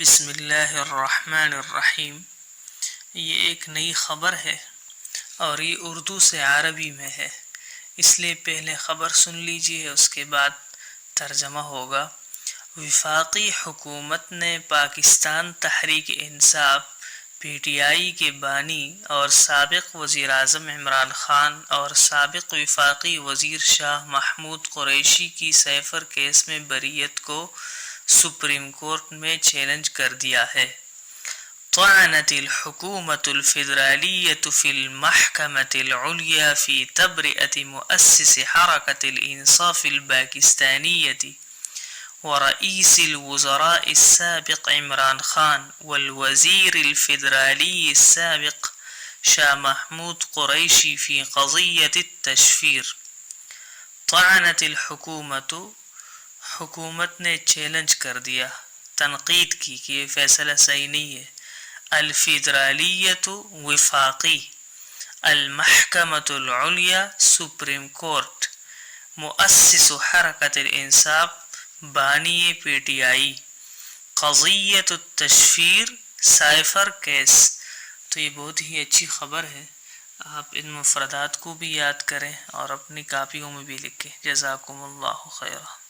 بسم اللہ الرحمن الرحیم۔ یہ ایک نئی خبر ہے اور یہ اردو سے عربی میں ہے، اس لیے پہلے خبر سن لیجئے، اس کے بعد ترجمہ ہوگا۔ وفاقی حکومت نے پاکستان تحریک انصاف پی ٹی آئی کے بانی اور سابق وزیر اعظم عمران خان اور سابق وفاقی وزیر شاہ محمود قریشی کی سائفر کیس میں بریت کو سپریم کورٹ میں چیلنج کر دیا ہے۔ طعنت الحکومت الفیدرالیۃ فی المحکمۃ العلیٰ فی تبرئۃ مؤسس حرکۃ الانصاف الپاکستانیۃ ورئیس الوزراء السابق عمران خان والوزیر الفیدرالی السابق شاہ محمود قریشی فی قضیۃ التشفیر۔ طعنت الحکومت، حکومت نے چیلنج کر دیا، تنقید کی کہ یہ فیصلہ صحیح نہیں ہے۔ الفیدرالیۃ وفاقی، المحکمۃ العلیٰ سپریم کورٹ، مؤسس حرکت الانصاف بانی پی ٹی آئی، قضیۃ التشفیر سائفر کیس۔ تو یہ بہت ہی اچھی خبر ہے، آپ ان مفردات کو بھی یاد کریں اور اپنی کاپیوں میں بھی لکھیں۔ جزاکم اللہ خیرا۔